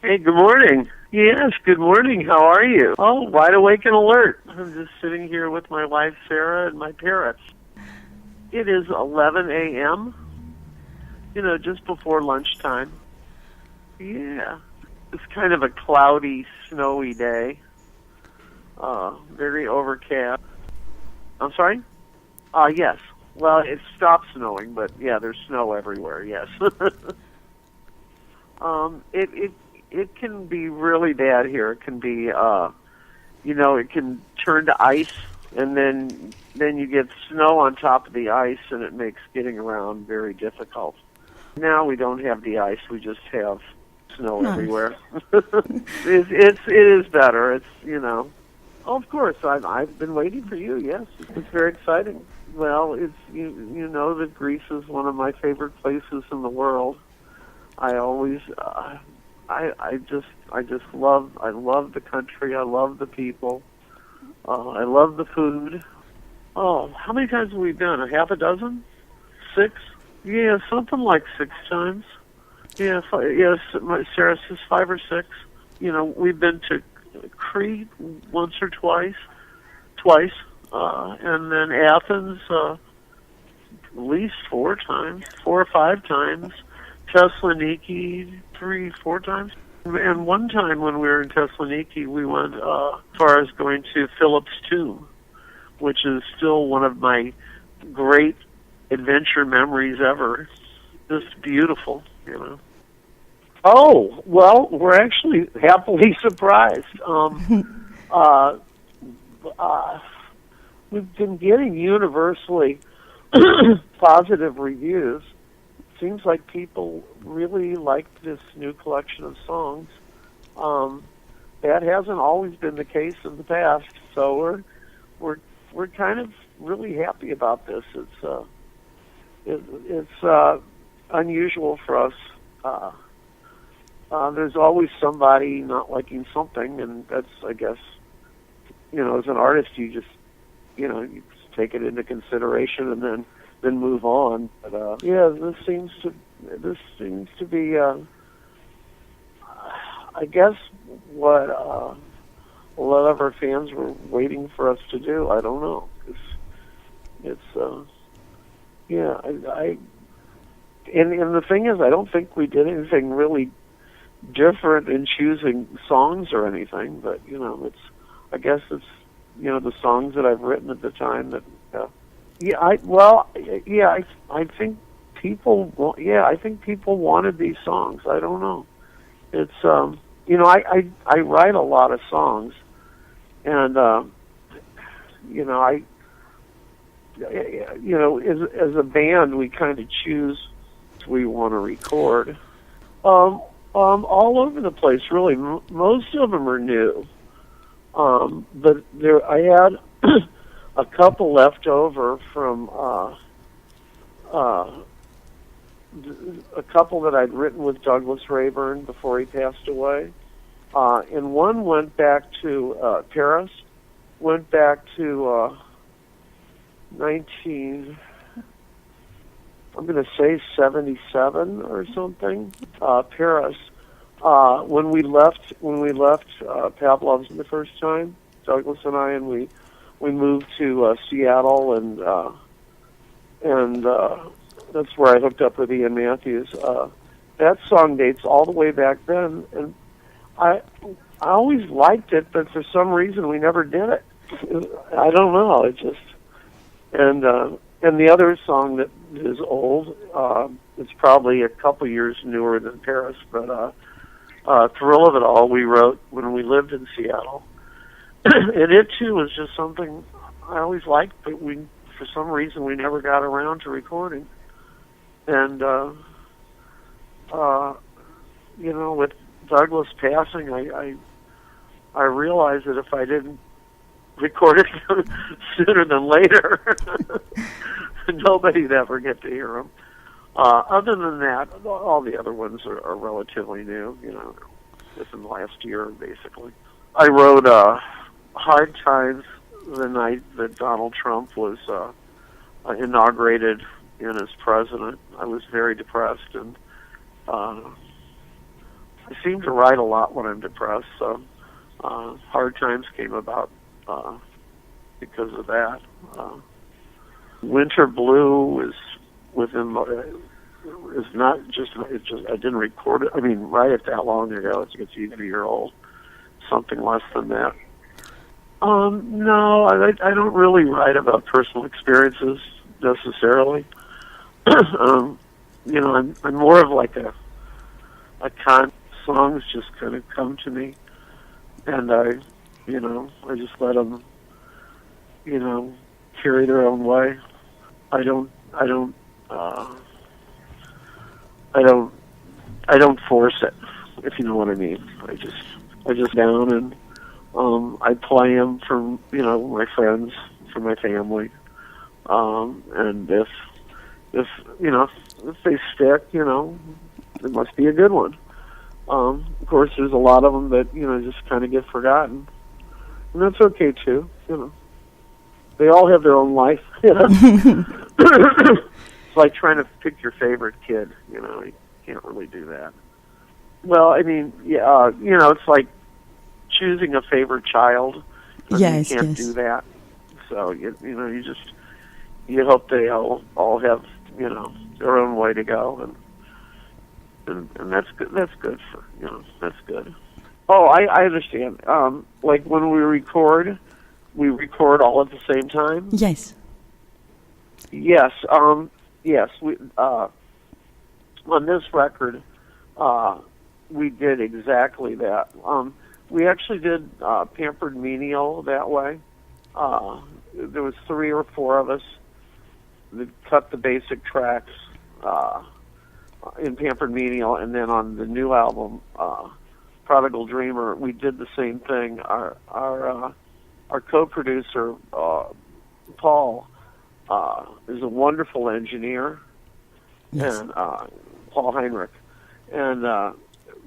Hey, good morning. Yes, good morning. How are you? Oh, wide awake and alert. I'm just sitting here with my wife, Sarah, and my parrots. It is 11 a.m., just before lunchtime. Yeah. It's kind of a cloudy, snowy day. Very overcast. I'm sorry? Yes. Well, it stopped snowing, but yeah, there's snow everywhere, yes. It can be really bad here. It can be, it can turn to ice, and then you get snow on top of the ice, and it makes getting around very difficult. Now we don't have the ice; we just have snow everywhere. It is better. It's Oh, of course, I've been waiting for you. Yes, it's very exciting. Well, it's you know that Greece is one of my favorite places in the world. I always. I just love the country. I love the people. I love the food. Oh, how many times have we been? A half a dozen? 6? Yeah, something like 6 times. Yeah, yes. Sarah says 5 or 6. We've been to Crete once or twice, and then Athens at least 4 or 5 times. Thessaloniki 3, 4 times. And one time when we were in Thessaloniki, we went as far as going to Philip's tomb, which is still one of my great adventure memories ever. Just beautiful, Oh, well, we're actually happily surprised. We've been getting universally positive reviews. Seems like people really like this new collection of songs. That hasn't always been the case in the past, so we're kind of really happy about this. It's unusual for us. There's always somebody not liking something, and that's, I guess, as an artist, you just take it into consideration and then move on. But yeah, this seems to be, I guess, what a lot of our fans were waiting for us to do. I don't know. Yeah. And the thing is, I don't think we did anything really different in choosing songs or anything. But I guess it's the songs that I've written at the time that. I think people. Yeah, I think people wanted these songs. I don't know. It's I write a lot of songs, and as a band, we kind of choose what we want to record. All over the place, really. Most of them are new, but I had a couple left over from a couple that I'd written with Douglas Rayburn before he passed away, and one went back to Paris, went back to 77 or something. Paris. When we left Pavlov's the first time, Douglas and I, and we moved to Seattle, and that's where I hooked up with Ian Matthews. That song dates all the way back then, and I always liked it, but for some reason we never did it. I don't know. It just and the other song that is old, it's probably a couple years newer than Paris, but Thrill of It All we wrote when we lived in Seattle. And it too was just something I always liked, but for some reason we never got around to recording. And with Douglas passing, I realized that if I didn't record it sooner than later, nobody'd ever get to hear them. Other than that, all the other ones are relatively new, within the last year, basically. I wrote Hard Times the night that Donald Trump was inaugurated in as president. I was very depressed and I seem to write a lot when I'm depressed, so hard times came about because of that. Winter Blue is within my, is not just, it's just, I didn't record it, I mean, write it that long ago. It's even a year old, something less than that. No, I don't really write about personal experiences necessarily. You know, I'm more of like a songs just kind of come to me, and I just let them, carry their own way. I don't force it, if you know what I mean. I just down and I play them for my friends, for my family, and if they stick, it must be a good one. Of course, there's a lot of them that just kind of get forgotten, and that's okay too. They all have their own life. It's like trying to pick your favorite kid. You can't really do that. Well, I mean, yeah, it's like choosing a favorite child. Yes, you can't do that. So you hope they all have their own way to go, and that's good. That's good for that's good. Oh, I understand. Like when we record all at the same time. Yes. Yes. Yes. We on this record, we did exactly that. We actually did Pampered Menial that way. There was 3 or 4 of us that cut the basic tracks in Pampered Menial, and then on the new album, Prodigal Dreamer, we did the same thing. Our co-producer, Paul, is a wonderful engineer, yes. And Paul Heinrich, and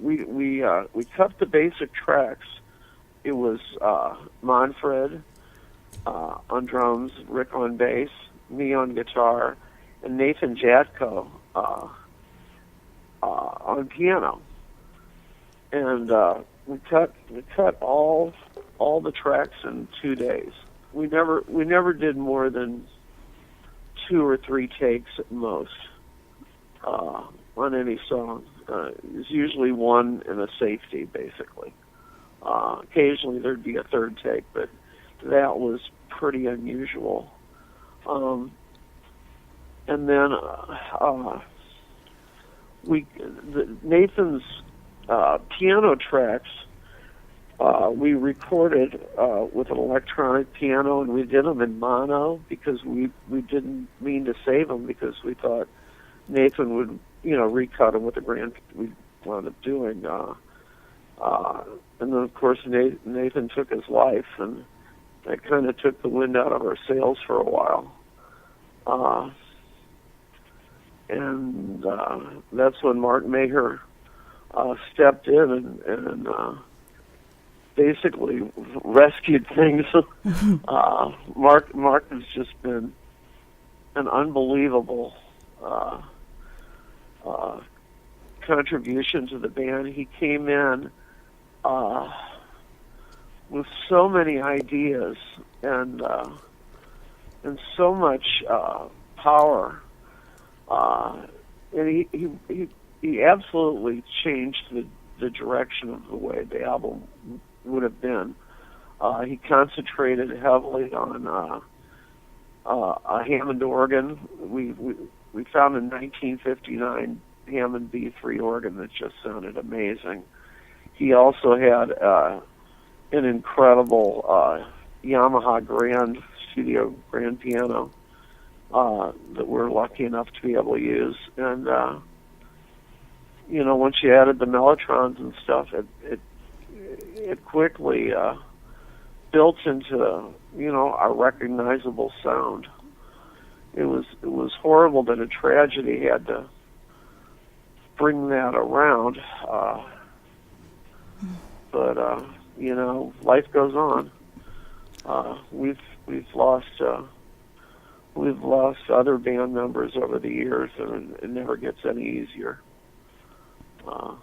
we cut the basic tracks. It was Manfred on drums, Rick on bass, me on guitar, and Nathan Jatko on piano. And we cut all the tracks in 2 days. We never did more than 2 or 3 takes at most on any song. It's usually 1 and a safety, basically. Occasionally there'd be a 3rd take, but that was pretty unusual. And then Nathan's piano tracks we recorded with an electronic piano, and we did them in mono because we didn't mean to save them because we thought Nathan would recut them with the grand we wound up doing. And then of course Nathan took his life, and that kind of took the wind out of our sails for a while. And that's when Mark Maher stepped in and basically rescued things. Mark has just been an unbelievable contribution to the band. He came in with so many ideas and so much power. And he absolutely changed the direction of the way the album would have been. He concentrated heavily on a Hammond organ. We found a 1959 Hammond B3 organ that just sounded amazing. He also had an incredible Yamaha Studio Grand piano that we're lucky enough to be able to use. And once you added the mellotrons and stuff, it quickly built into a recognizable sound. It was horrible that a tragedy had to bring that around, but life goes on. We've lost other band members over the years, and it never gets any easier.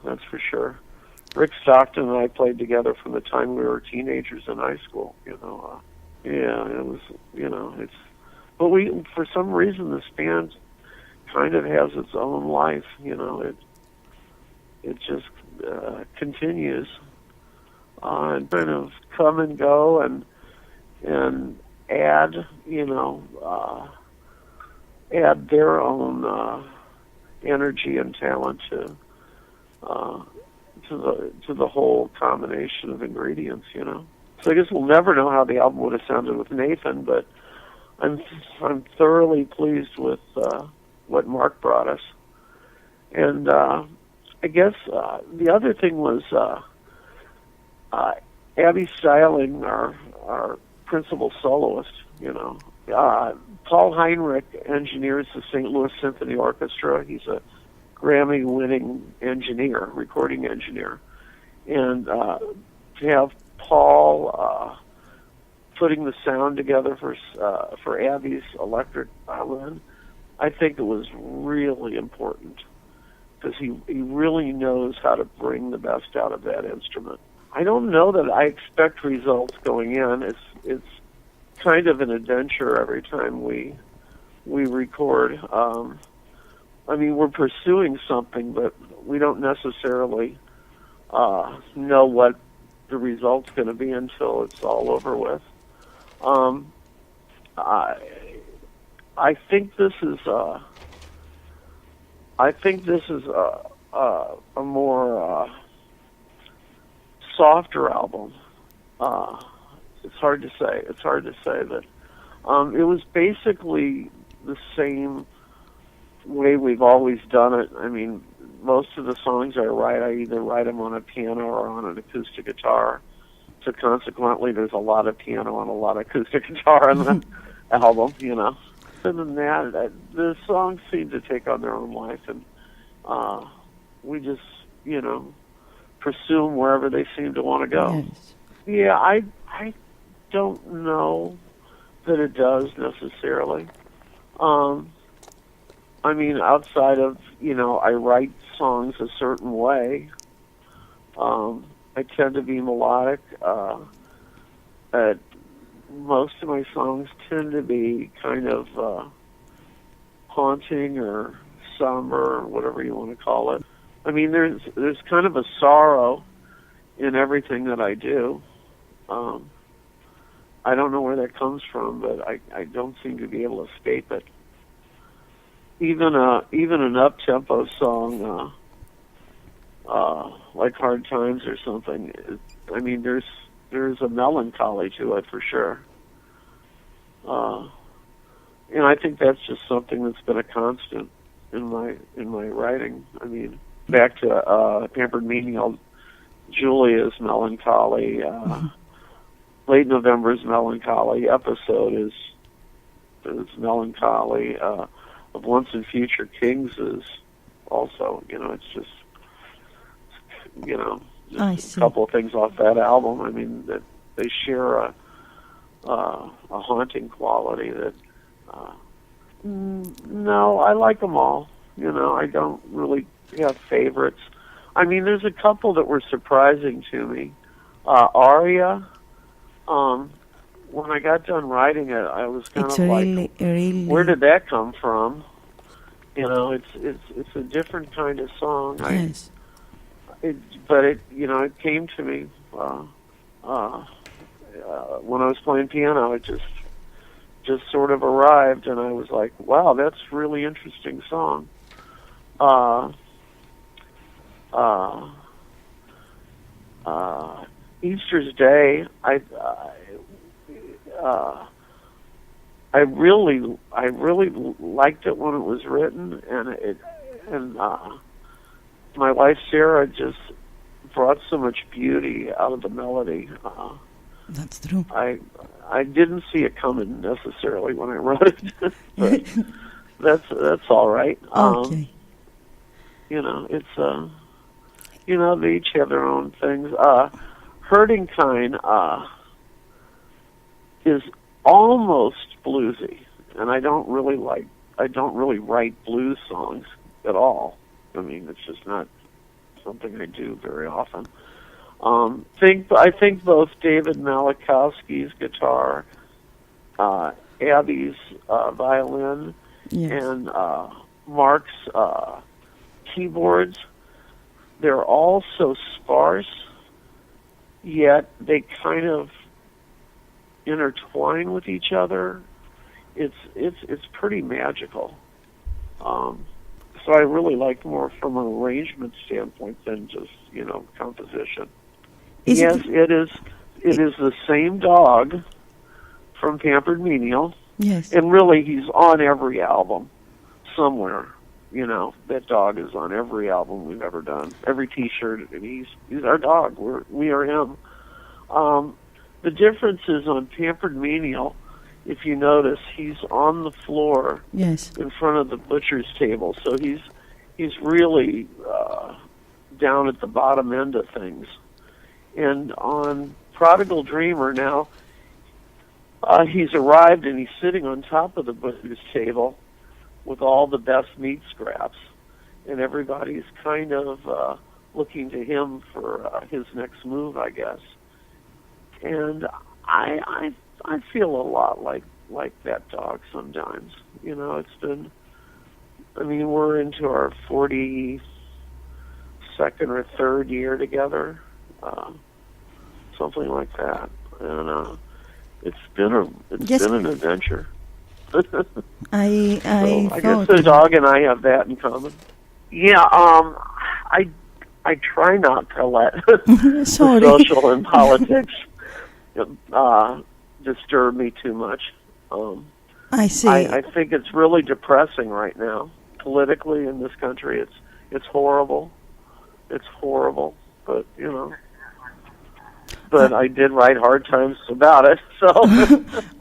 That's for sure. Rick Stockton and I played together from the time we were teenagers in high school. Yeah, it was. But for some reason, this band kind of has its own life. It just continues and kind of come and go and add add their own energy and talent to the whole combination of ingredients. So I guess we'll never know how the album would have sounded with Nathan, but I'm thoroughly pleased with what Mark brought us. And I guess the other thing was Abby Styling, our principal soloist. Paul Heinrich engineers the St. Louis Symphony Orchestra. He's a Grammy-winning engineer, recording engineer. And to have Paul putting the sound together for Abby's electric violin, I think it was really important because he really knows how to bring the best out of that instrument. I don't know that I expect results going in. It's kind of an adventure every time we record. We're pursuing something, but we don't necessarily know what the result's going to be until it's all over with. I think this is a more softer album. It's hard to say. It's hard to say that it was basically the same way we've always done it. Most of the songs I either write them on a piano or on an acoustic guitar. So consequently, there's a lot of piano and a lot of acoustic guitar on the album, Other than that, the songs seem to take on their own life, and we just, pursue them wherever they seem to want to go. Yes. Yeah, I don't know that it does necessarily. Outside of, I write songs a certain way. I tend to be melodic. Most of my songs tend to be kind of haunting or somber, or whatever you want to call it. There's kind of a sorrow in everything that I do. I don't know where that comes from, but I don't seem to be able to escape it. Even an up-tempo song, like Hard Times or something, there's a melancholy to it for sure. And I think that's just something that's been a constant in my writing. Back to Pampered Menial, Julia's melancholy, Late November's melancholy, Episode is melancholy, of Once and Future Kings is also, it's just, a couple of things off that album. That they share a haunting quality that, no, I like them all. I don't really have favorites. There's a couple that were surprising to me. Aria, when I got done writing it, I was kind of like, where did that come from? It's a different kind of song. Yes. But it came to me when I was playing piano. It just sort of arrived, and I was like, wow, that's a really interesting song. Easter's Day, I really liked it when it was written, and my wife Sarah just brought so much beauty out of the melody. That's true. I didn't see it coming necessarily when I wrote it, but that's all right. Okay. It's they each have their own things. Hurting Kind is almost bluesy, and I don't really write blues songs at all. It's just not something I do very often. I think both David Malachowski's guitar, Abby's violin, Yes. and Mark's keyboards, they're all so sparse, yet they kind of intertwine with each other. It's pretty magical. So I really like more from an arrangement standpoint than just, composition. Yes, it is the same dog from Pampered Menial. Yes. And really, he's on every album somewhere. That dog is on every album we've ever done, every T-shirt, and he's our dog. We are him. The difference is on Pampered Menial, if you notice, he's on the floor Yes. in front of the butcher's table, so he's really down at the bottom end of things. And on Prodigal Dreamer now, he's arrived and he's sitting on top of the butcher's table with all the best meat scraps, and everybody's kind of looking to him for his next move, I guess. And I feel a lot like that dog sometimes. It's been, we're into our 42nd or 3rd year together, something like that. And it's been an adventure. I guess the dog and I have that in common. Yeah, I try not to let the social and politics disturb me too much. I see. I think it's really depressing right now politically in this country. It's horrible. It's horrible, but But I did write hard times about it, so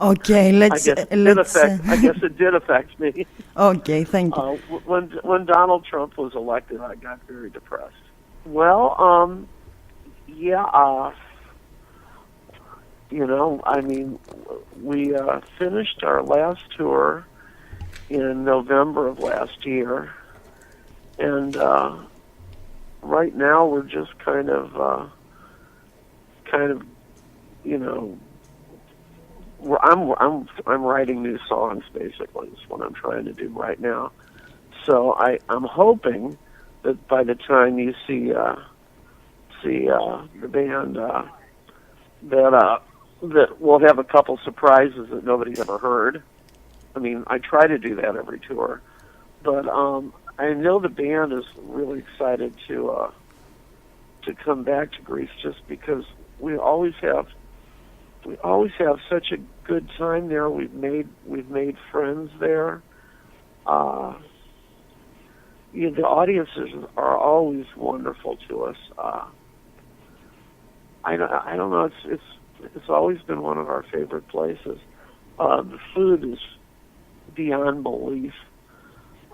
okay. I guess it did affect me. Okay, thank you. When Donald Trump was elected, I got very depressed. Well, we finished our last tour in November of last year, and right now we're just kind of, I'm writing new songs. Basically, is what I'm trying to do right now. So I'm hoping that by the time you see the band, that we'll have a couple surprises that nobody's ever heard. I try to do that every tour, but I know the band is really excited to come back to Greece, just because we always have such a good time there. We've made friends there. The audiences are always wonderful to us. I don't know. It's always been one of our favorite places. The food is beyond belief.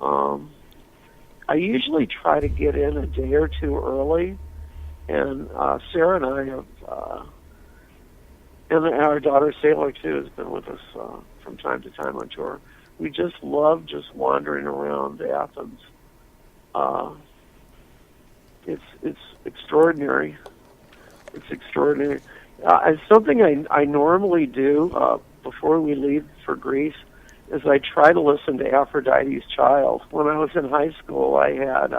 I usually try to get in a day or two early, and Sarah and I have, and our daughter Sailor too has been with us from time to time on tour. We just love just wandering around Athens. It's extraordinary. It's extraordinary. It's something I normally do before we leave for Greece is I try to listen to Aphrodite's Child. When I was in high school, I had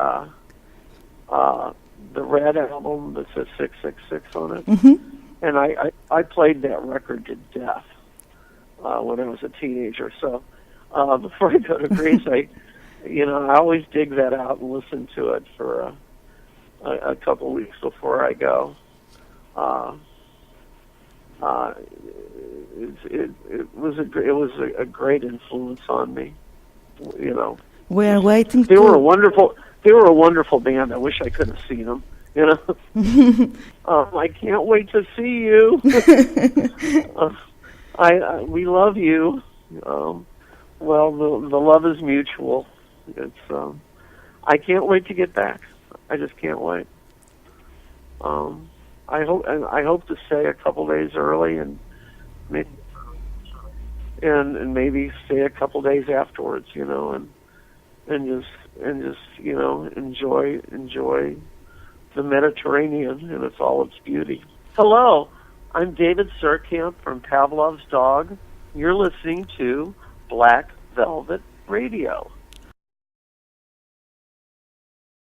the Red album that says 666 on it, and I played that record to death when I was a teenager. So before I go to Greece, I always dig that out and listen to it for a couple weeks before I go. It was a great influence on me. We are waiting. They were a wonderful band. I wish I could have seen them. I can't wait to see you. We love you. Well, the love is mutual. It's I can't wait to get back. I just can't wait. I hope to stay a couple days early and maybe stay a couple days afterwards, and just enjoy the Mediterranean in all its beauty. Hello, I'm David Surkamp from Pavlov's Dog. You're listening to Black Velvet Radio.